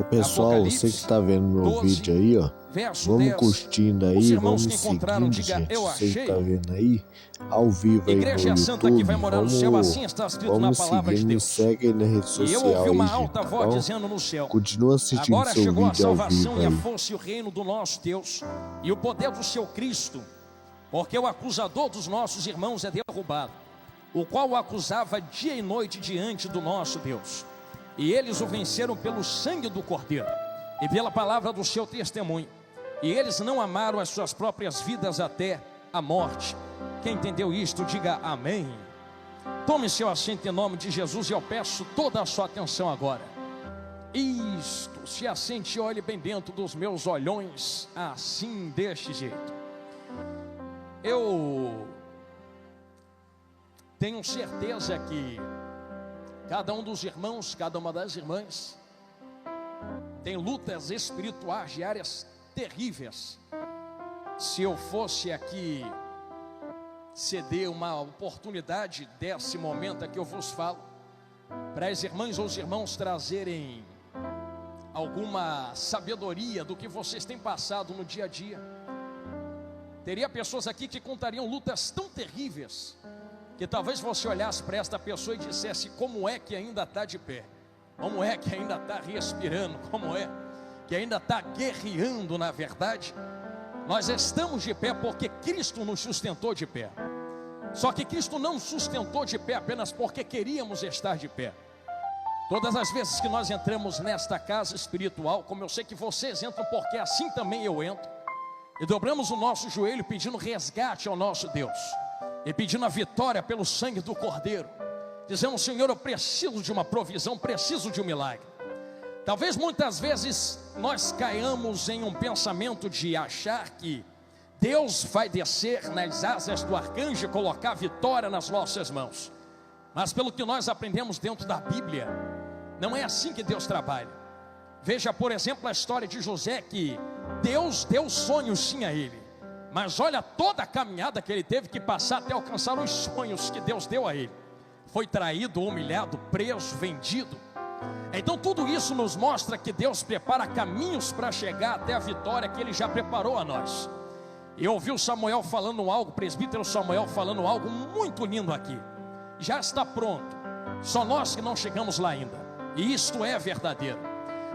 Ô pessoal, você que tá vendo meu 12, vídeo aí, ó, vamos curtindo aí, vamos seguindo, gente. Você que tá vendo aí, ao vivo aí no YouTube, vamos seguir, me segue aí na rede social aí, gente, tá bom? Continua assistindo agora seu chegou vídeo a ao salvação vivo e a aí. força e o reino do nosso Deus e o poder do seu Cristo, porque o acusador dos nossos irmãos é derrubado, o qual o acusava dia e noite diante do nosso Deus. E eles o venceram pelo sangue do Cordeiro e pela palavra do seu testemunho. E eles não amaram as suas próprias vidas até a morte. Quem entendeu isto, diga amém. Tome seu assento em nome de Jesus e eu peço toda a sua atenção agora. Isto, se assente e olhe bem dentro dos meus olhões, assim, deste jeito. Eu tenho certeza que cada um dos irmãos, cada uma das irmãs tem lutas espirituais diárias terríveis. Se eu fosse aqui ceder uma oportunidade desse momento aqui eu vos falo, para as irmãs ou os irmãos trazerem alguma sabedoria do que vocês têm passado no dia a dia, teria pessoas aqui que contariam lutas tão terríveis que talvez você olhasse para esta pessoa e dissesse: como é que ainda está de pé? Como é que ainda está respirando? Como é que ainda está guerreando? Na verdade, nós estamos de pé porque Cristo nos sustentou de pé. Só que Cristo não nos sustentou de pé apenas porque queríamos estar de pé. Todas as vezes que nós entramos nesta casa espiritual, como eu sei que vocês entram, porque assim também eu entro, e dobramos o nosso joelho pedindo resgate ao nosso Deus, e pedindo a vitória pelo sangue do Cordeiro, dizendo: Senhor, eu preciso de uma provisão, preciso de um milagre. Talvez muitas vezes nós caiamos em um pensamento de achar que Deus vai descer nas asas do arcanjo e colocar vitória nas nossas mãos. Mas pelo que nós aprendemos dentro da Bíblia, não é assim que Deus trabalha. Veja, por exemplo, a história de José, que Deus deu sonhos sim a ele, mas olha toda a caminhada que ele teve que passar até alcançar os sonhos que Deus deu a ele. Foi traído, humilhado, preso, vendido. Então tudo isso nos mostra que Deus prepara caminhos para chegar até a vitória que Ele já preparou a nós. E eu ouvi o Samuel falando algo, o presbítero Samuel falando algo muito lindo aqui. Já está pronto, só nós que não chegamos lá ainda. E isto é verdadeiro.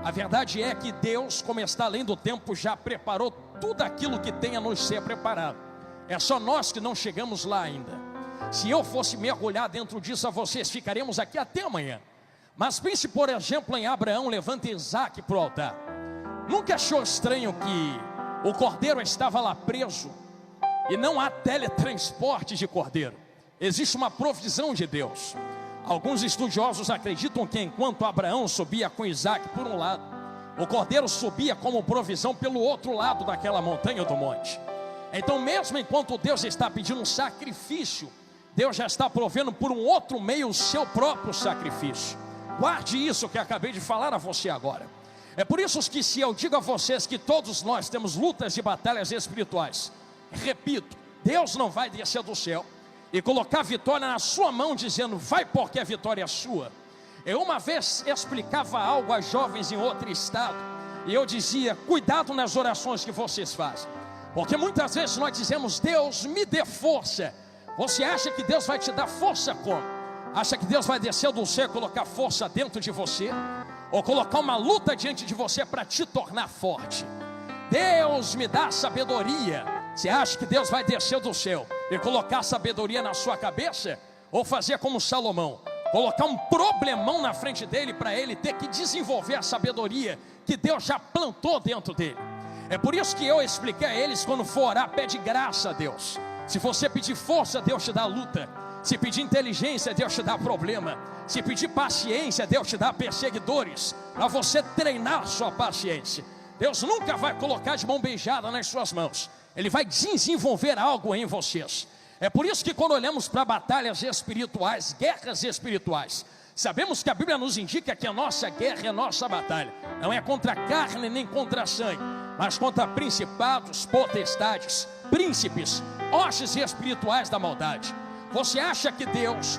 A verdade é que Deus, como está além do tempo, já preparou tudo aquilo que tem a nos ser preparado. É só nós que não chegamos lá ainda. Se eu fosse mergulhar dentro disso, a vocês ficaremos aqui até amanhã. Mas pense, por exemplo, em Abraão levando Isaac para o altar. Nunca achou estranho que o cordeiro estava lá preso e não há teletransporte de cordeiro? Existe uma provisão de Deus. Alguns estudiosos acreditam que enquanto Abraão subia com Isaac por um lado, o cordeiro subia como provisão pelo outro lado daquela montanha do monte. Então mesmo enquanto Deus está pedindo um sacrifício, Deus já está provendo por um outro meio o seu próprio sacrifício. Guarde isso que acabei de falar a você agora. É por isso que se eu digo a vocês que todos nós temos lutas e batalhas espirituais, repito, Deus não vai descer do céu e colocar a vitória na sua mão dizendo: vai porque a vitória é sua. Eu uma vez explicava algo a jovens em outro estado e eu dizia: cuidado nas orações que vocês fazem, porque muitas vezes nós dizemos: Deus me dê força. Você acha que Deus vai te dar força como? Acha que Deus vai descer do céu e colocar força dentro de você? Ou colocar uma luta diante de você para te tornar forte? Deus me dá sabedoria. Você acha que Deus vai descer do céu e colocar sabedoria na sua cabeça? Ou fazer como Salomão, colocar um problemão na frente dele para ele ter que desenvolver a sabedoria que Deus já plantou dentro dele? É por isso que eu expliquei a eles: quando for orar, pede graça a Deus. Se você pedir força, Deus te dá luta. Se pedir inteligência, Deus te dá problema. Se pedir paciência, Deus te dá perseguidores, para você treinar sua paciência. Deus nunca vai colocar de mão beijada nas suas mãos. Ele vai desenvolver algo em vocês. É por isso que quando olhamos para batalhas espirituais, guerras espirituais, sabemos que a Bíblia nos indica que a nossa guerra, a nossa batalha, não é contra a carne nem contra a sangue, mas contra principados, potestades, príncipes, hostes espirituais da maldade. Você acha que Deus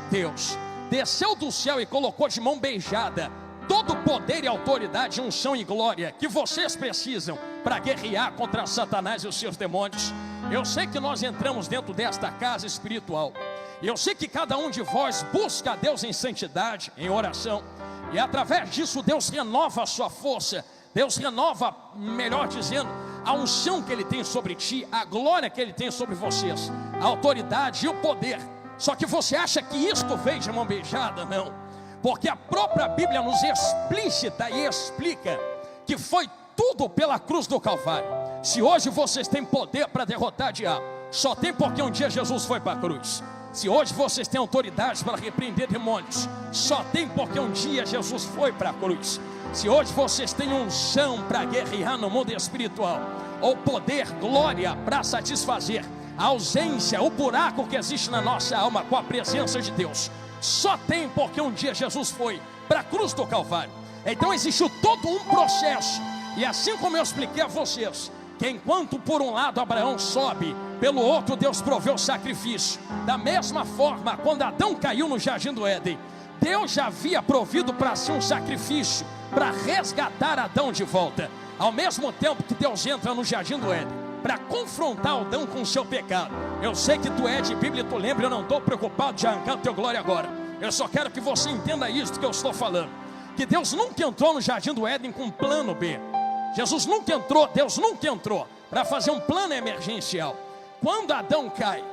desceu do céu e colocou de mão beijada todo o poder e autoridade, unção e glória que vocês precisam para guerrear contra Satanás e os seus demônios. Eu sei que nós entramos dentro desta casa espiritual, e eu sei que cada um de vós busca a Deus em santidade, em oração, e através disso Deus renova a sua força, Deus renova, melhor dizendo, a unção que Ele tem sobre ti, a glória que Ele tem sobre vocês, a autoridade e o poder. Só que você acha que isto veio de mão beijada? Não, porque a própria Bíblia nos explicita e explica que foi tudo pela cruz do Calvário. Se hoje vocês têm poder para derrotar o diabo, só tem porque um dia Jesus foi para a cruz. Se hoje vocês têm autoridade para repreender demônios, só tem porque um dia Jesus foi para a cruz. Se hoje vocês têm unção para guerrear no mundo espiritual, ou poder, glória para satisfazer a ausência, o buraco que existe na nossa alma com a presença de Deus, só tem porque um dia Jesus foi para a cruz do Calvário. Então existiu todo um processo, e assim como eu expliquei a vocês, que enquanto por um lado Abraão sobe, pelo outro Deus proveu o sacrifício. Da mesma forma, quando Adão caiu no jardim do Éden, Deus já havia provido para si um sacrifício para resgatar Adão de volta. Ao mesmo tempo que Deus entra no jardim do Éden para confrontar Adão com o seu pecado. Eu sei que tu é de Bíblia, tu lembra, eu não estou preocupado de arrancar a tua glória agora. Eu só quero que você entenda isso que eu estou falando, que Deus nunca entrou no jardim do Éden com um plano B. Jesus nunca entrou, Deus nunca entrou para fazer um plano emergencial. Quando Adão cai,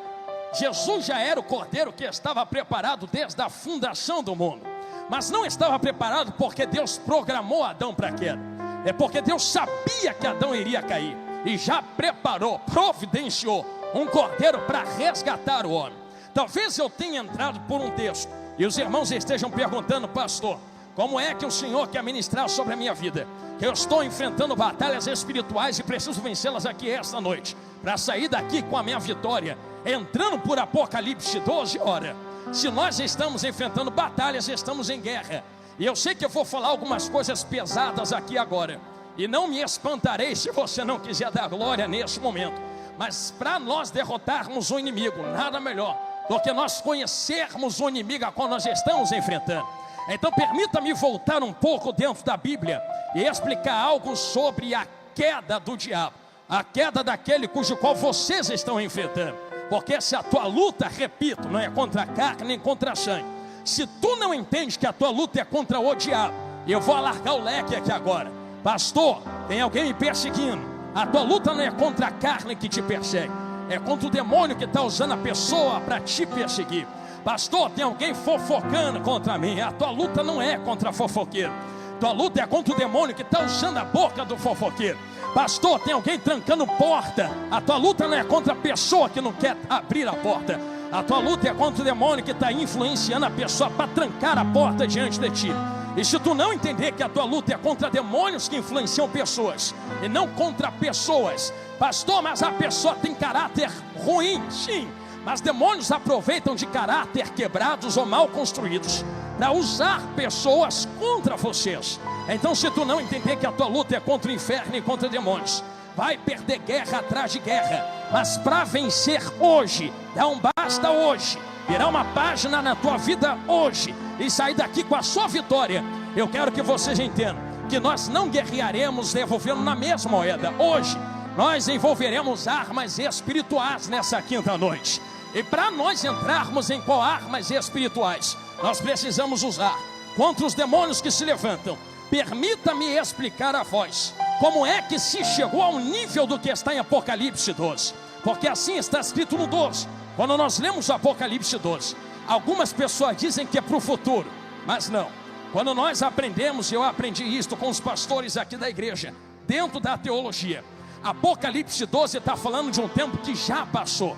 Jesus já era o cordeiro que estava preparado desde a fundação do mundo. Mas não estava preparado porque Deus programou Adão para a queda. É porque Deus sabia que Adão iria cair e já preparou, providenciou um cordeiro para resgatar o homem. Talvez eu tenha entrado por um texto e os irmãos estejam perguntando: pastor, como é que o Senhor quer ministrar sobre a minha vida? Eu estou enfrentando batalhas espirituais e preciso vencê-las aqui esta noite, para sair daqui com a minha vitória, entrando por Apocalipse 12. Ora, se nós estamos enfrentando batalhas, estamos em guerra. E eu sei que eu vou falar algumas coisas pesadas aqui agora, e não me espantarei se você não quiser dar glória nesse momento. Mas para nós derrotarmos o inimigo, nada melhor do que nós conhecermos o inimigo a qual nós estamos enfrentando. Então permita-me voltar um pouco dentro da Bíblia e explicar algo sobre a queda do diabo, a queda daquele cujo qual vocês estão enfrentando. Porque se a tua luta, repito, não é contra a carne nem contra a sangue, se tu não entende que a tua luta é contra o diabo, eu vou alargar o leque aqui agora. Pastor, tem alguém me perseguindo. A tua luta não é contra a carne que te persegue, é contra o demônio que está usando a pessoa para te perseguir. Pastor, tem alguém fofocando contra mim. A tua luta não é contra fofoqueiro, tua luta é contra o demônio que está usando a boca do fofoqueiro. Pastor, tem alguém trancando porta. A tua luta não é contra a pessoa que não quer abrir a porta, a tua luta é contra o demônio que está influenciando a pessoa para trancar a porta diante de ti. E se tu não entender que a tua luta é contra demônios que influenciam pessoas e não contra pessoas, pastor, mas a pessoa tem caráter ruim, sim, mas demônios aproveitam de caráter quebrados ou mal construídos para usar pessoas contra vocês. Então, se tu não entender que a tua luta é contra o inferno e contra demônios, vai perder guerra atrás de guerra. Mas para vencer hoje, dá um basta hoje, virar uma página na tua vida hoje e sair daqui com a sua vitória. Eu quero que vocês entendam que nós não guerrearemos devolvendo na mesma moeda. Hoje nós envolveremos armas espirituais nessa quinta noite. E para nós entrarmos em qual armas espirituais nós precisamos usar contra os demônios que se levantam, permita-me explicar a vós como é que se chegou ao nível do que está em Apocalipse 12. Porque assim está escrito no 12. Quando nós lemos o Apocalipse 12, algumas pessoas dizem que é para o futuro, mas não. Quando nós aprendemos, eu aprendi isto com os pastores aqui da igreja, dentro da teologia, Apocalipse 12 está falando de um tempo que já passou.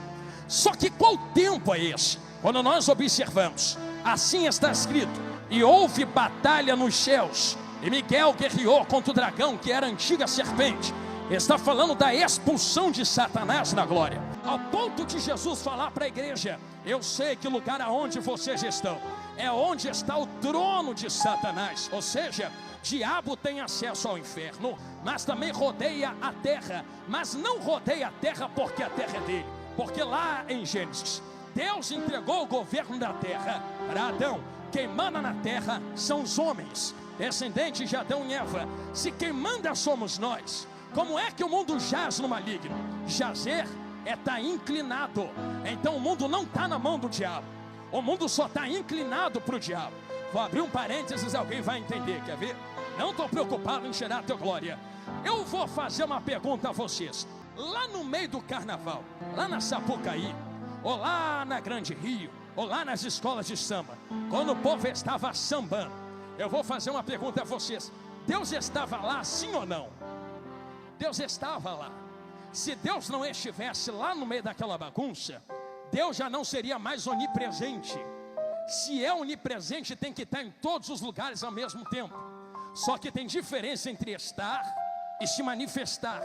Só que qual tempo é esse? Quando nós observamos, assim está escrito: e houve batalha nos céus, e Miguel guerreou contra o dragão, que era a antiga serpente. Está falando da expulsão de Satanás na glória, ao ponto de Jesus falar para a igreja: eu sei que o lugar aonde vocês estão é onde está o trono de Satanás. Ou seja, diabo tem acesso ao inferno, mas também rodeia a terra. Mas não rodeia a terra porque a terra é dele, porque lá em Gênesis, Deus entregou o governo da terra para Adão. Quem manda na terra são os homens. descendentes de Adão e Eva, se quem manda somos nós, como é que o mundo jaz no maligno? Jazer é estar inclinado. Então o mundo não está na mão do diabo, o mundo só está inclinado para o diabo. Vou abrir um parênteses, alguém vai entender, quer ver? Não estou preocupado em tirar a tua glória. Eu vou fazer uma pergunta a vocês. Lá no meio do carnaval, lá na Sapucaí, ou lá na Grande Rio, ou lá nas escolas de samba, quando o povo estava sambando, eu vou fazer uma pergunta a vocês. Deus estava lá, sim ou não? Deus estava lá. Se Deus não estivesse lá no meio daquela bagunça, Deus já não seria mais onipresente. Se é onipresente, tem que estar em todos os lugares ao mesmo tempo. Só que tem diferença entre estar e se manifestar.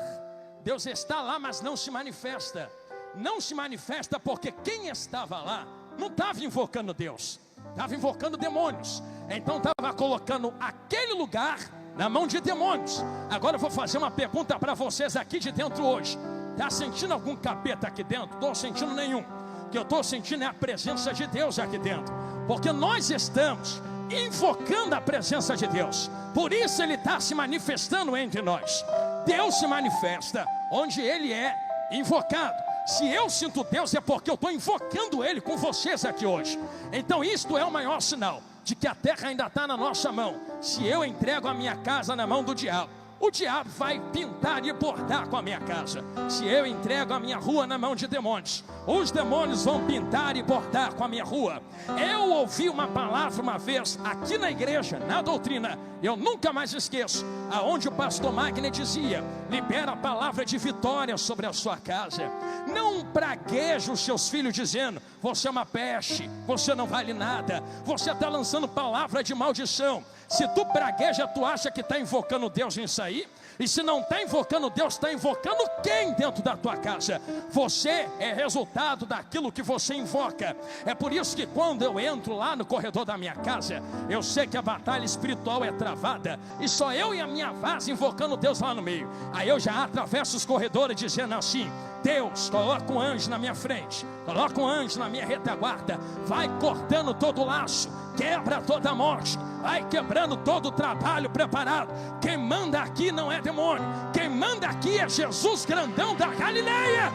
Deus está lá, mas não se manifesta. Não se manifesta porque quem estava lá não estava invocando Deus, estava invocando demônios. Então estava colocando aquele lugar na mão de demônios. Agora eu vou fazer uma pergunta para vocês aqui de dentro hoje. Está sentindo algum capeta aqui dentro? Estou sentindo nenhum. O que eu estou sentindo é a presença de Deus aqui dentro, porque nós estamos invocando a presença de Deus. Por isso Ele está se manifestando entre nós. Deus se manifesta onde Ele é invocado. Se eu sinto Deus é porque eu estou invocando Ele com vocês aqui hoje. Então isto é o maior sinal de que a terra ainda está na nossa mão. Se eu entrego a minha casa na mão do diabo, o diabo vai pintar e bordar com a minha casa. Se eu entrego a minha rua na mão de demônios, os demônios vão pintar e bordar com a minha rua. Eu ouvi uma palavra uma vez aqui na igreja, na doutrina, eu nunca mais esqueço, aonde o pastor Magner dizia: libera a palavra de vitória sobre a sua casa. Não pragueje os seus filhos dizendo: você é uma peste, você não vale nada, você está lançando palavra de maldição. Se tu pragueja, tu acha que está invocando Deus nisso aí? E se não está invocando Deus, está invocando quem dentro da tua casa? Você é resultado daquilo que você invoca. É por isso que quando eu entro lá no corredor da minha casa, eu sei que a batalha espiritual é travada, e só eu e a minha vaza invocando Deus lá no meio. Aí eu já atravesso os corredores dizendo assim: Deus, coloca um anjo na minha frente, coloca um anjo na minha retaguarda, vai cortando todo o laço, quebra toda a morte, vai quebrando todo o trabalho preparado. Quem manda aqui não é demônio, quem manda aqui é Jesus grandão da Galileia.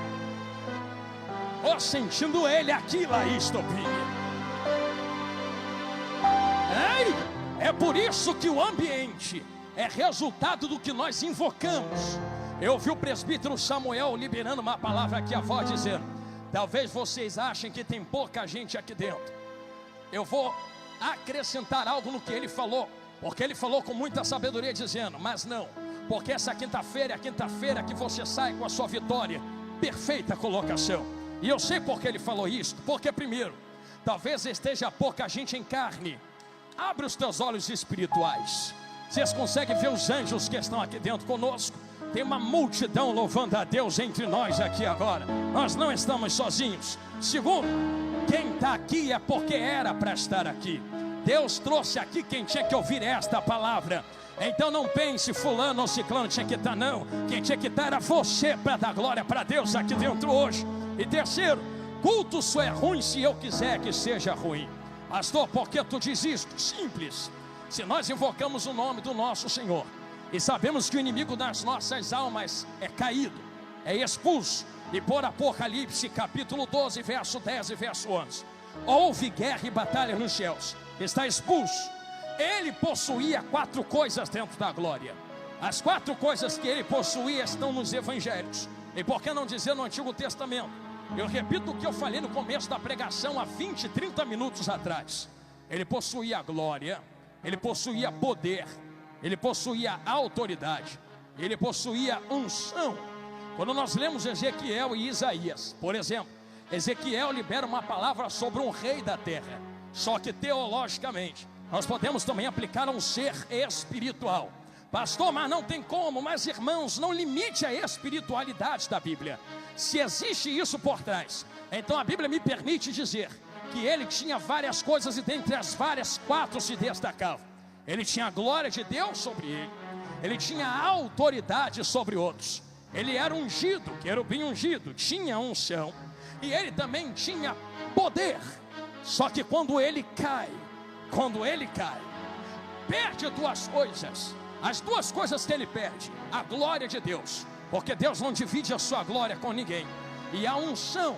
Ó, sentindo Ele aqui, Laís Topinha. É por isso que o ambiente é resultado do que nós invocamos. Eu ouvi o presbítero Samuel liberando uma palavra aqui, a voz dizendo: talvez vocês achem que tem pouca gente aqui dentro. Eu vou acrescentar algo no que ele falou, porque ele falou com muita sabedoria, dizendo: mas não, porque essa quinta-feira é a quinta-feira que você sai com a sua vitória. Perfeita colocação. E eu sei porque ele falou isso, porque primeiro, talvez esteja pouca gente em carne. Abre os teus olhos espirituais. Vocês conseguem ver os anjos que estão aqui dentro conosco? Tem uma multidão louvando a Deus entre nós aqui agora. Nós não estamos sozinhos. Segundo, quem está aqui é porque era para estar aqui. Deus trouxe aqui quem tinha que ouvir esta palavra. Então não pense fulano ou ciclano tinha que estar, não. Quem tinha que estar era você, para dar glória para Deus aqui dentro hoje. E terceiro, culto só é ruim se eu quiser que seja ruim. Pastor, por que tu diz isto? Simples. Se nós invocamos o nome do nosso Senhor e sabemos que o inimigo das nossas almas é caído, é expulso, e por Apocalipse capítulo 12, verso 10 e verso 11, houve guerra e batalha nos céus, está expulso. Ele possuía 4 coisas dentro da glória. As 4 coisas que ele possuía estão nos evangelhos, e por que não dizer no Antigo Testamento? Eu repito o que eu falei no começo da pregação há 20, 30 minutos atrás. Ele possuía glória, ele possuía poder, ele possuía autoridade, ele possuía unção. Quando nós lemos Ezequiel e Isaías, por exemplo, Ezequiel libera uma palavra sobre um rei da terra. Só que teologicamente nós podemos também aplicar a um ser espiritual. Pastor, mas não tem como. Mas irmãos, não limite a espiritualidade da Bíblia. Se existe isso por trás, então a Bíblia me permite dizer que ele tinha várias coisas, e dentre as várias, 4 se destacavam. Ele tinha a glória de Deus sobre ele, ele tinha a autoridade sobre outros, ele era ungido, querubim ungido, tinha unção, e ele também tinha poder. Só que quando ele cai, perde duas coisas. As duas coisas que ele perde: a glória de Deus, porque Deus não divide a sua glória com ninguém, e a unção.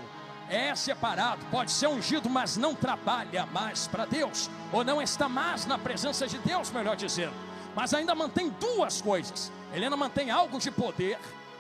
É separado, pode ser ungido, mas não trabalha mais para Deus, ou não está mais na presença de Deus, melhor dizendo. Mas ainda mantém duas coisas: ele ainda mantém algo de poder,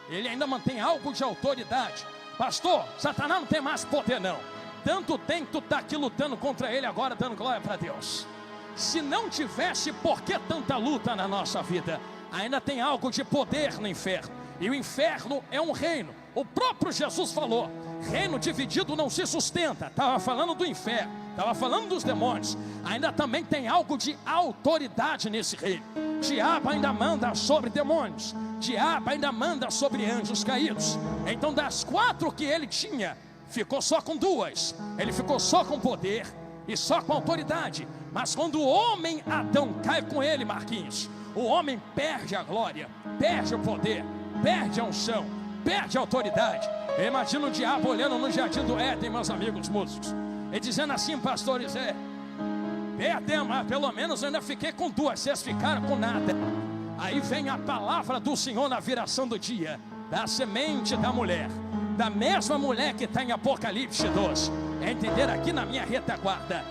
ele ainda mantém algo de autoridade. Pastor, Satanás não tem mais poder não. Tanto tem que tu está aqui lutando contra ele agora, dando glória para Deus. Se não tivesse, por que tanta luta na nossa vida? Ainda tem algo de poder no inferno, e o inferno é um reino. O próprio Jesus falou: reino dividido não se sustenta. Estava falando do inferno, estava falando dos demônios. Ainda também tem algo de autoridade nesse reino. Diabo ainda manda sobre demônios, diabo ainda manda sobre anjos caídos. Então das 4 que ele tinha, ficou só com 2. Ele ficou só com poder e só com autoridade. Mas quando o homem Adão cai com ele, Marquinhos, o homem perde a glória, perde o poder, perde a unção, perde a autoridade. Eu imagino o diabo olhando no jardim do Éden, meus amigos músicos, e dizendo assim: pastor Zé, perdemos, mas pelo menos eu ainda fiquei com 2, vocês ficaram com nada. Aí vem a palavra do Senhor na viração do dia, da semente da mulher, da mesma mulher que está em Apocalipse 12. É entender aqui na minha retaguarda: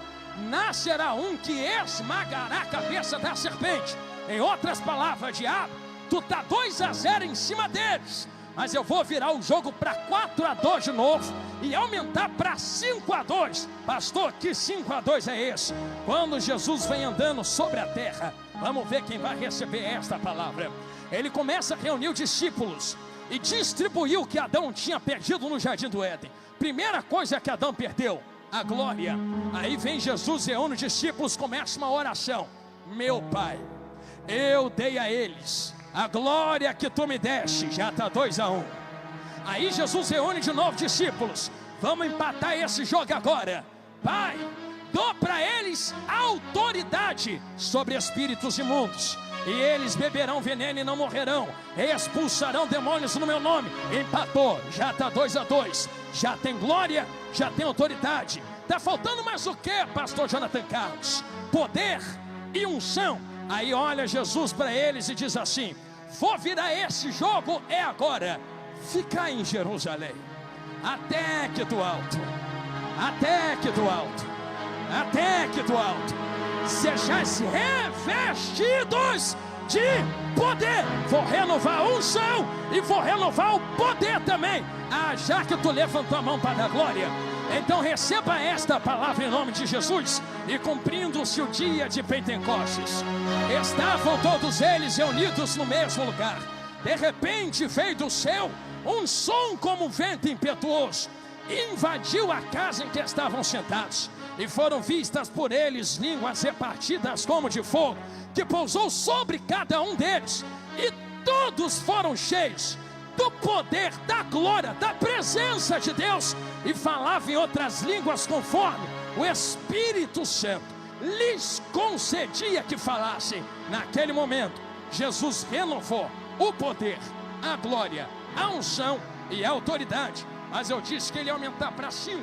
nascerá um que esmagará a cabeça da serpente. Em outras palavras, diabo, tu está 2-0 em cima deles, mas eu vou virar o jogo para 4-2 de novo e aumentar para 5-2. Pastor, que 5-2 é esse? Quando Jesus vem andando sobre a terra, vamos ver quem vai receber esta palavra. Ele começa a reunir os discípulos e distribuir o que Adão tinha perdido no jardim do Éden. Primeira coisa que Adão perdeu: a glória. Aí vem Jesus, reúne os discípulos, começa uma oração: meu Pai, eu dei a eles a glória que tu me deste. Já está 2-1. Aí Jesus reúne de novo discípulos: vamos empatar esse jogo agora. Pai, dou para eles autoridade sobre espíritos imundos, e eles beberão veneno e não morrerão, expulsarão demônios no meu nome. Empatou, já está 2-2. Já tem glória, já tem autoridade. Está faltando mais o que, pastor Jonathan Carlos? Poder e unção. Aí olha Jesus para eles e diz assim: vou virar esse jogo, é agora. Ficar em Jerusalém até que do alto, até que do alto, até que do alto sejais revestidos de poder. Vou renovar a unção e vou renovar o poder também. Já que tu levantou a mão para dar glória, então receba esta palavra em nome de Jesus. E cumprindo-se o dia de Pentecostes, estavam todos eles reunidos no mesmo lugar. De repente veio do céu um som como um vento impetuoso, invadiu a casa em que estavam sentados, e foram vistas por eles línguas repartidas como de fogo, que pousou sobre cada um deles, e todos foram cheios do poder, da glória, da presença de Deus, e falavam em outras línguas conforme o Espírito Santo lhes concedia que falassem. Naquele momento, Jesus renovou o poder, a glória, a unção e a autoridade. Mas eu disse que ele ia aumentar para 5.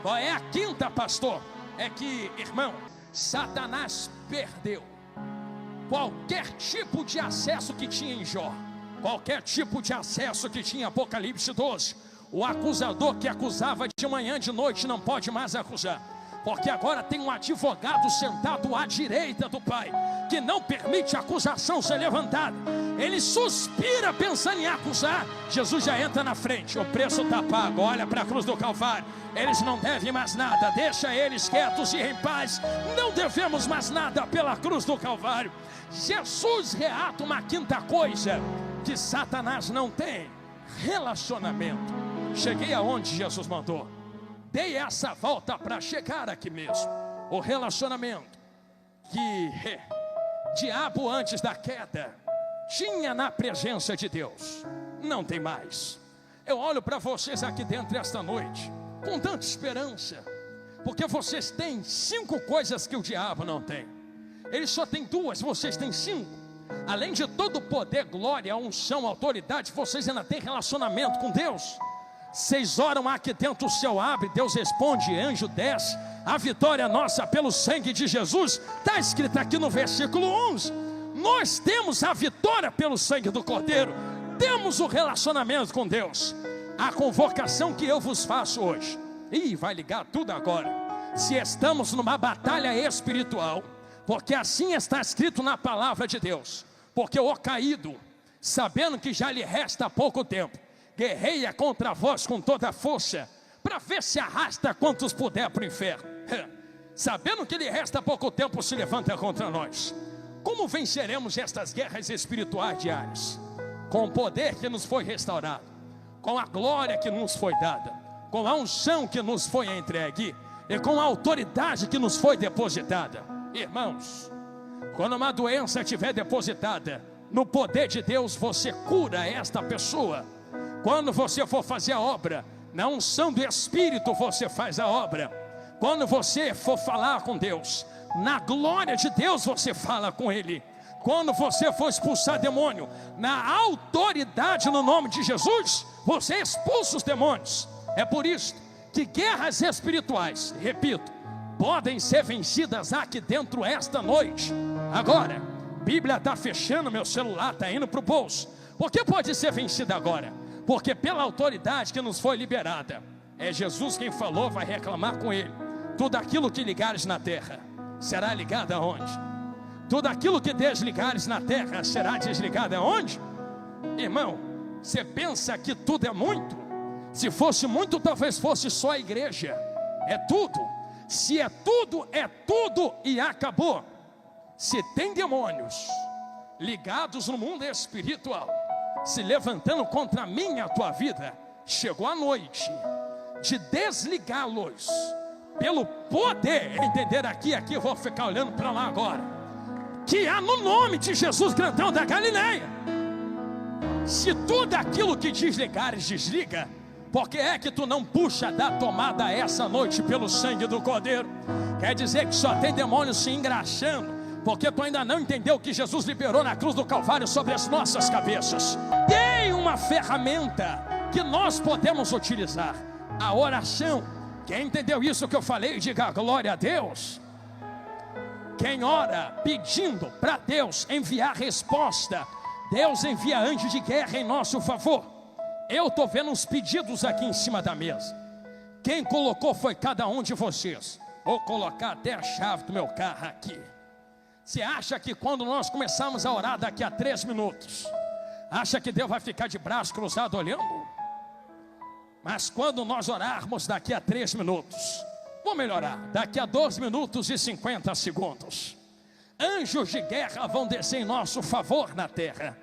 Qual é a 5ª, pastor? É que, irmão, Satanás perdeu qualquer tipo de acesso que tinha em Jó, qualquer tipo de acesso que tinha em Apocalipse 12. O acusador que acusava de manhã e de noite não pode mais acusar, porque agora tem um advogado sentado à direita do Pai, que não permite a acusação ser levantada. Ele suspira pensando em acusar, Jesus já entra na frente: o preço está pago, olha para a cruz do Calvário. Eles não devem mais nada, deixa eles quietos e em paz. Não devemos mais nada pela cruz do Calvário. Jesus reata uma 5ª coisa que Satanás não tem: relacionamento. Cheguei aonde Jesus mandou, dei essa volta para chegar aqui mesmo. O relacionamento que diabo antes da queda tinha na presença de Deus, não tem mais. Eu olho para vocês aqui dentro esta noite com tanta esperança, porque vocês têm 5 coisas que o diabo não tem. Ele só tem 2, vocês têm 5. Além de todo o poder, glória, unção, autoridade, vocês ainda têm relacionamento com Deus. Vocês oram aqui dentro, o céu abre, Deus responde, anjo desce. A vitória é nossa pelo sangue de Jesus. Está escrito aqui no versículo 11. Nós temos a vitória pelo sangue do Cordeiro. Temos o relacionamento com Deus. A convocação que eu vos faço hoje, vai ligar tudo agora. Se estamos numa batalha espiritual, porque assim está escrito na palavra de Deus. Porque o caído, sabendo que já lhe resta pouco tempo, guerreia contra vós com toda a força, para ver se arrasta quantos puder para o inferno. Sabendo que lhe resta pouco tempo, se levanta contra nós. Como venceremos estas guerras espirituais diárias? Com o poder que nos foi restaurado, com a glória que nos foi dada, com a unção que nos foi entregue e com a autoridade que nos foi depositada. Irmãos, quando uma doença estiver depositada, no poder de Deus você cura esta pessoa. Quando você for fazer a obra, na unção do Espírito você faz a obra. Quando você for falar com Deus, na glória de Deus você fala com Ele. Quando você for expulsar demônio, na autoridade no nome de Jesus, você expulsa os demônios. É por isso que guerras espirituais, repito, podem ser vencidas aqui dentro esta noite. Agora, a Bíblia está fechando, meu celular está indo para o bolso. Por que pode ser vencida agora? Porque pela autoridade que nos foi liberada, é Jesus quem falou, vai reclamar com Ele. Tudo aquilo que ligares na terra, será ligado aonde? Tudo aquilo que desligares na terra, será desligado aonde? Irmão, você pensa que tudo é muito? Se fosse muito, talvez fosse só a igreja. É tudo. Se é tudo e acabou. Se tem demônios ligados no mundo espiritual, se levantando contra mim e a tua vida, chegou a noite de desligá-los pelo poder. Entender aqui, eu vou ficar olhando para lá agora, que há no nome de Jesus, grandão da Galileia. Se tudo aquilo que desligares, desliga, porque é que tu não puxa da tomada essa noite pelo sangue do Cordeiro? Quer dizer que só tem demônio se engraxando, porque tu ainda não entendeu o que Jesus liberou na cruz do Calvário sobre as nossas cabeças. Tem uma ferramenta que nós podemos utilizar, a oração. Quem entendeu isso que eu falei, diga glória a Deus. Quem ora pedindo para Deus enviar resposta, Deus envia anjo de guerra em nosso favor. Eu estou vendo uns pedidos aqui em cima da mesa. Quem colocou foi cada um de vocês. Vou colocar até a chave do meu carro aqui. Você acha que quando nós começarmos a orar daqui a 3 minutos, acha que Deus vai ficar de braço cruzado olhando? Mas quando nós orarmos daqui a 3 minutos, vou melhorar, daqui a 2 minutos e 50 segundos, anjos de guerra vão descer em nosso favor na terra,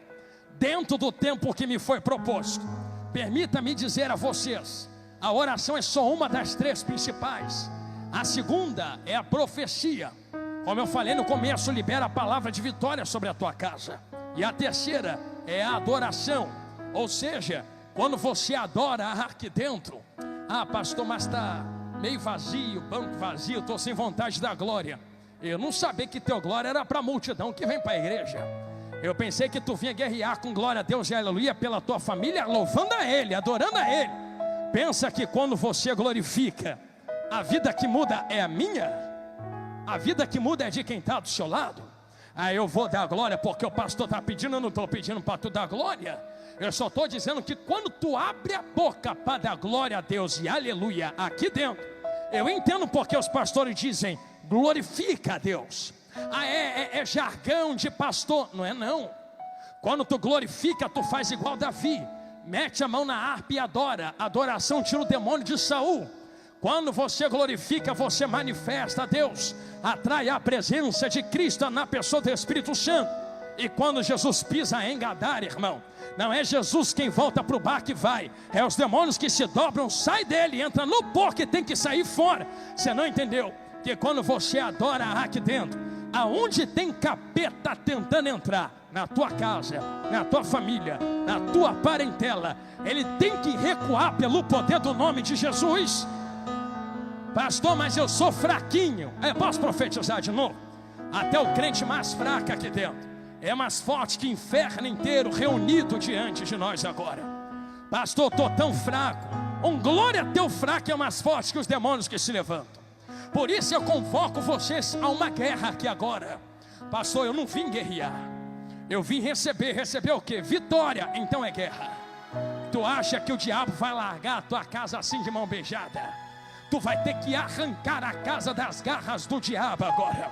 dentro do tempo que me foi proposto. Permita-me dizer a vocês, a oração é só uma das 3 principais. A segunda é a profecia. Como eu falei no começo, libera a palavra de vitória sobre a tua casa. E a terceira é a adoração. Ou seja, quando você adora aqui dentro, pastor, mas está meio vazio, banco vazio, estou sem vontade da glória. Eu não sabia que teu glória era para a multidão que vem para a igreja. Eu pensei que tu vinha guerrear com glória a Deus e aleluia pela tua família, louvando a Ele, adorando a Ele. Pensa que quando você glorifica, a vida que muda é a minha? A vida que muda é de quem está do seu lado? Eu vou dar glória porque o pastor está pedindo, eu não estou pedindo para tu dar glória. Eu só estou dizendo que quando tu abre a boca para dar glória a Deus e aleluia aqui dentro, eu entendo porque os pastores dizem, glorifica a Deus. É jargão de pastor. Não é não. Quando tu glorifica, tu faz igual Davi, mete a mão na harpa e adora. Adoração tira o demônio de Saul. Quando você glorifica, você manifesta a Deus, atrai a presença de Cristo na pessoa do Espírito Santo. E quando Jesus pisa em Gadara, irmão, não é Jesus quem volta para o bar que vai, é os demônios que se dobram, sai dele, entra no porco e tem que sair fora. Você não entendeu? Que quando você adora aqui dentro, aonde tem capeta tentando entrar, na tua casa, na tua família, na tua parentela, ele tem que recuar pelo poder do nome de Jesus. Pastor, mas eu sou fraquinho. Posso profetizar de novo? Até o crente mais fraco aqui dentro é mais forte que o inferno inteiro reunido diante de nós agora. Pastor, estou tão fraco Um glória teu fraco é mais forte que os demônios que se levantam. Por isso eu convoco vocês a uma guerra aqui agora. Pastor, eu não vim guerrear, eu vim receber o quê? Vitória. Então é guerra. Tu acha que o diabo vai largar a tua casa assim de mão beijada? Tu vai ter que arrancar a casa das garras do diabo agora.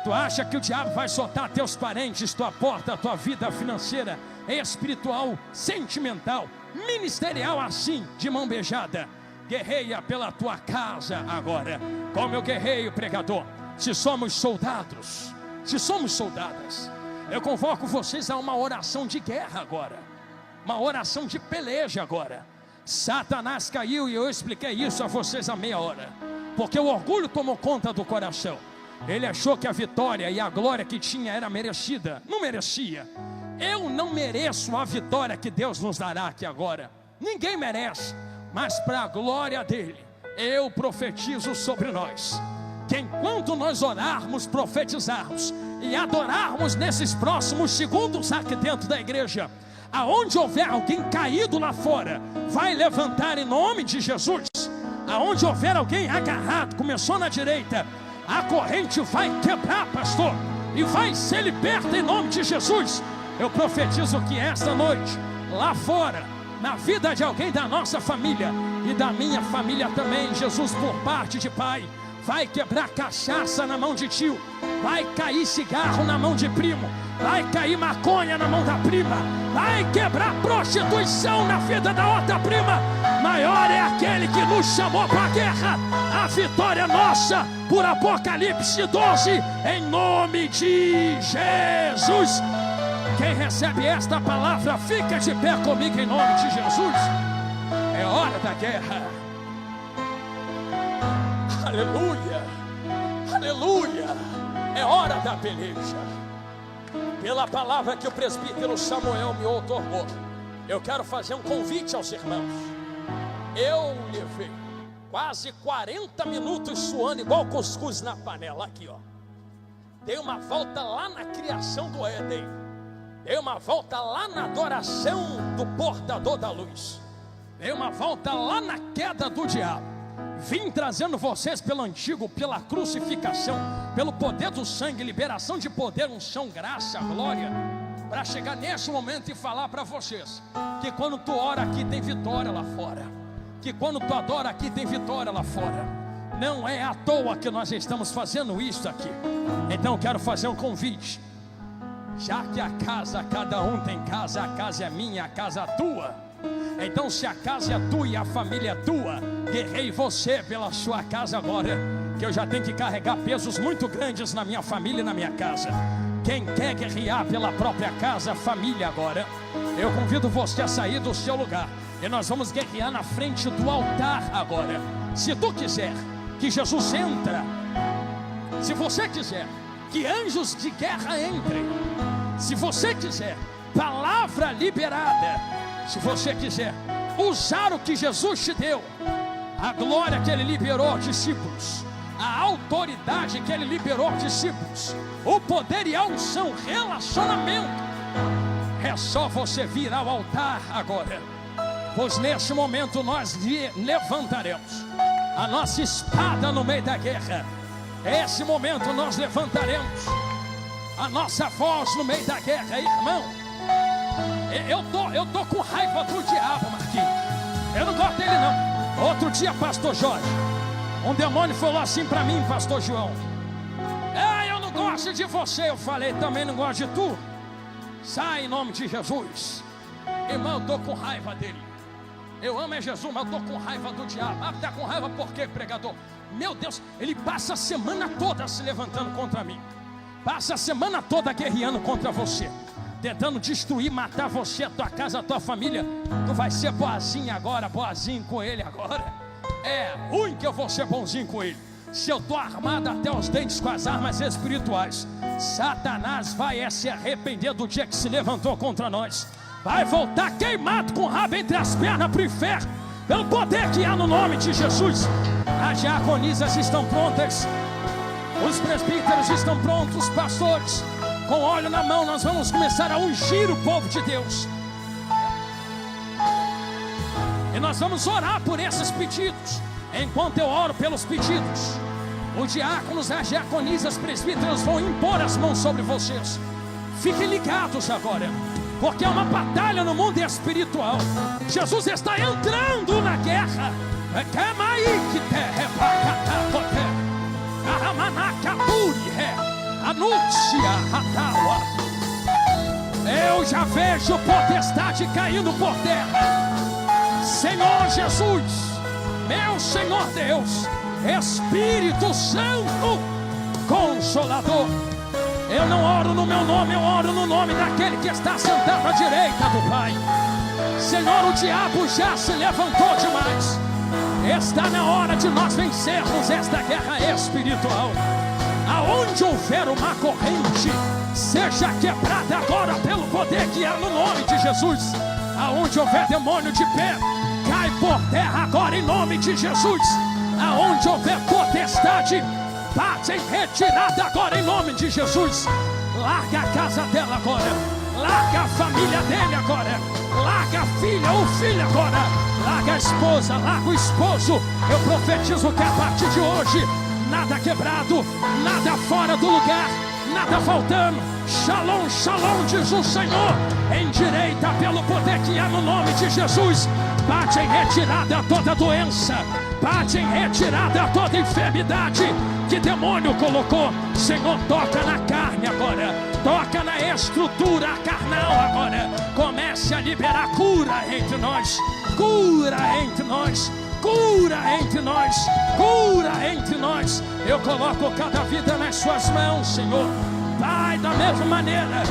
Tu acha que o diabo vai soltar teus parentes, tua porta, tua vida financeira, espiritual, sentimental, ministerial assim, de mão beijada? Guerreia pela tua casa agora. Como eu guerreio, pregador? Se somos soldados, se somos soldadas, eu convoco vocês a uma oração de guerra agora, uma oração de peleja agora. Satanás caiu e eu expliquei isso a vocês há meia hora, porque o orgulho tomou conta do coração. Ele achou que a vitória e a glória que tinha era merecida. Não merecia. Eu não mereço a vitória que Deus nos dará aqui agora. Ninguém merece. Mas para a glória dele, eu profetizo sobre nós, que enquanto nós orarmos, profetizarmos e adorarmos nesses próximos segundos aqui dentro da igreja, aonde houver alguém caído lá fora, vai levantar em nome de Jesus. Aonde houver alguém agarrado, começou na direita, a corrente vai quebrar, pastor, e vai ser liberta em nome de Jesus. Eu profetizo que esta noite, lá fora, na vida de alguém da nossa família e da minha família também, Jesus, por parte de pai, vai quebrar cachaça na mão de tio, vai cair cigarro na mão de primo, vai cair maconha na mão da prima, vai quebrar prostituição na vida da outra prima. Maior é aquele que nos chamou para a guerra. A vitória é nossa, por Apocalipse 12, em nome de Jesus. Quem recebe esta palavra, fica de pé comigo em nome de Jesus. É hora da guerra. Aleluia, aleluia. É hora da peleja. Pela palavra que o presbítero Samuel me outorgou, eu quero fazer um convite aos irmãos. Eu levei quase 40 minutos suando igual cuscuz na panela. Aqui, ó. Dei uma volta lá na criação do Éden. Dei uma volta lá na adoração do portador da luz. Dei uma volta lá na queda do diabo. Vim trazendo vocês pelo antigo, pela crucificação, pelo poder do sangue, liberação de poder, unção, graça, glória, para chegar nesse momento e falar para vocês que quando tu ora aqui tem vitória lá fora, que quando tu adora aqui tem vitória lá fora. Não é à toa que nós estamos fazendo isso aqui. Então eu quero fazer um convite. Já que a casa, cada um tem casa, a casa é minha, a casa é tua. Então se a casa é tua e a família é tua, guerrei você pela sua casa agora, que eu já tenho que carregar pesos muito grandes na minha família e na minha casa. Quem quer guerrear pela própria casa, família agora, eu convido você a sair do seu lugar, e nós vamos guerrear na frente do altar agora. Se tu quiser que Jesus entre, se você quiser que anjos de guerra entrem, se você quiser palavra liberada, se você quiser usar o que Jesus te deu, a glória que Ele liberou aos discípulos, a autoridade que Ele liberou aos discípulos, o poder e a unção, relacionamento, é só você vir ao altar agora, pois neste momento nós levantaremos a nossa espada no meio da guerra. Nesse momento nós levantaremos a nossa voz no meio da guerra, irmão. Eu tô com raiva do diabo, Marquinhos. Eu não gosto dele não. Outro dia, pastor Jorge, um demônio falou assim para mim, pastor João: eu não gosto de você. Eu falei: também não gosto de tu. Sai em nome de Jesus. Irmão, eu tô com raiva dele. Eu amo Jesus, mas eu tô com raiva do diabo. Tá com raiva por quê, pregador? Meu Deus, ele passa a semana toda se levantando contra mim, passa a semana toda guerreando contra você, tentando destruir, matar você, a tua casa, a tua família. Tu vai ser boazinho agora, boazinho com ele agora. É ruim que eu vou ser bonzinho com ele. Se eu estou armado até os dentes com as armas espirituais, Satanás vai se arrepender do dia que se levantou contra nós. Vai voltar queimado com o rabo entre as pernas para o inferno, pelo poder que há no nome de Jesus. As diaconisas estão prontas, os presbíteros estão prontos, pastores, com óleo na mão, nós vamos começar a ungir o povo de Deus. E nós vamos orar por esses pedidos. Enquanto eu oro pelos pedidos, os diáconos, as diaconisas, presbíteros vão impor as mãos sobre vocês. Fiquem ligados agora, porque é uma batalha no mundo espiritual. Jesus está entrando na guerra. Eu já vejo potestade caindo por terra. Senhor Jesus, meu Senhor Deus, Espírito Santo, Consolador. Eu não oro no meu nome, eu oro no nome daquele que está sentado à direita do Pai. Senhor, o diabo já se levantou demais. Está na hora de nós vencermos esta guerra espiritual. Aonde houver uma corrente, seja quebrada agora pelo poder que há no nome de Jesus. Aonde houver demônio de pé, cai por terra agora em nome de Jesus. Aonde houver potestade, bate em retirada agora em nome de Jesus. Larga a casa dela agora, larga a família dele agora, larga a filha ou filho agora, larga a esposa, larga o esposo. Eu profetizo que a partir de hoje, nada quebrado, nada fora do lugar, nada faltando. Shalom, shalom, diz o Senhor. Endireita pelo poder que há no nome de Jesus. Bate em retirada toda doença, bate em retirada toda enfermidade que demônio colocou. Senhor, toca na carne agora, toca na estrutura carnal agora. Comece a liberar cura entre nós, cura entre nós, cura entre nós, cura entre nós. Eu coloco cada vida nas suas mãos, Senhor. Pai, da mesma maneira,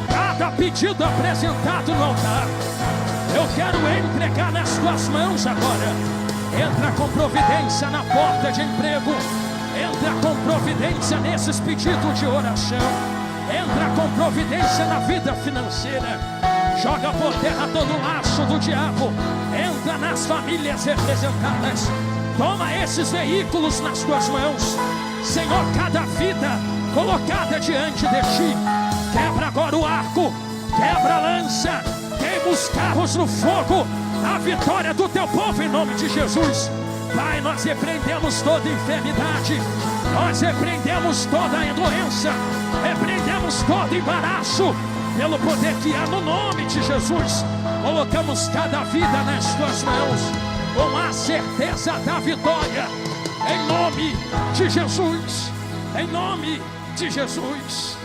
cada pedido apresentado no altar, eu quero entregar nas tuas mãos agora. Entra com providência na porta de emprego, entra com providência nesses pedidos de oração, entra com providência na vida financeira. Joga por terra todo o laço do diabo, entra nas famílias representadas. Toma esses veículos nas tuas mãos, Senhor. Cada vida colocada diante de ti, quebra agora o arco, quebra a lança, queima os carros no fogo. A vitória do teu povo em nome de Jesus. Pai, nós repreendemos toda enfermidade, nós repreendemos toda doença, repreendemos todo embaraço pelo poder que há no nome de Jesus. Colocamos cada vida nas tuas mãos com a certeza da vitória em nome de Jesus, em nome de Jesus.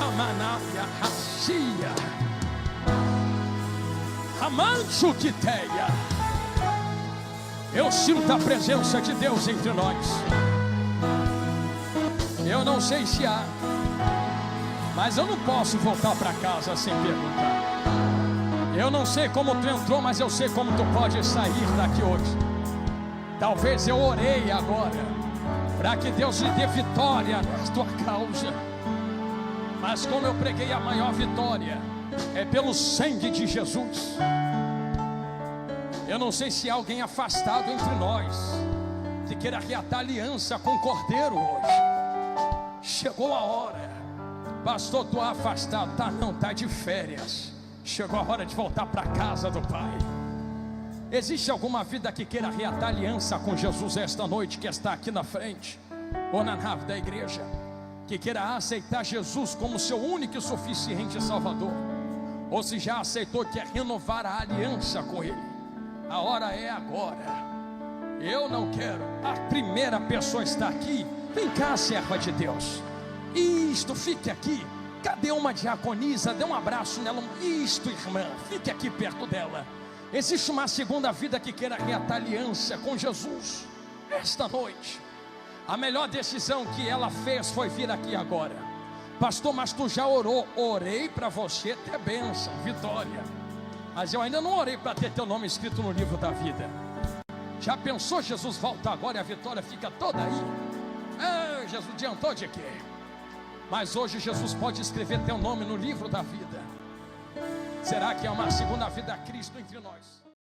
Amanaya Racia Amancho Quiteia. Eu sinto a presença de Deus entre nós. Eu não sei se há, mas eu não posso voltar para casa sem perguntar. Eu não sei como tu entrou, mas eu sei como tu pode sair daqui hoje. Talvez eu orei agora para que Deus lhe dê vitória na tua causa, mas como eu preguei, a maior vitória é pelo sangue de Jesus. Eu não sei se há alguém afastado entre nós que queira reatar aliança com o Cordeiro hoje. Chegou a hora. Pastor, estou afastado. Tá não, tá de férias. Chegou a hora de voltar para a casa do Pai. Existe alguma vida que queira reatar aliança com Jesus esta noite, que está aqui na frente, ou na nave da igreja, que queira aceitar Jesus como seu único e suficiente Salvador, ou se já aceitou, quer renovar a aliança com Ele? A hora é agora. Eu não quero. A primeira pessoa está aqui. Vem cá, serva de Deus. Isto, fique aqui. Cadê uma diaconisa? Dê um abraço nela. Isto, irmã, fique aqui perto dela. Existe uma segunda vida que queira reatar aliança com Jesus esta noite. A melhor decisão que ela fez foi vir aqui agora. Pastor, mas tu já orou? Orei para você ter bênção, vitória, mas eu ainda não orei para ter teu nome escrito no livro da vida. Já pensou, Jesus volta agora e a vitória fica toda aí? Jesus adiantou de quê? Mas hoje Jesus pode escrever teu nome no livro da vida. Será que é uma segunda vida a Cristo entre nós?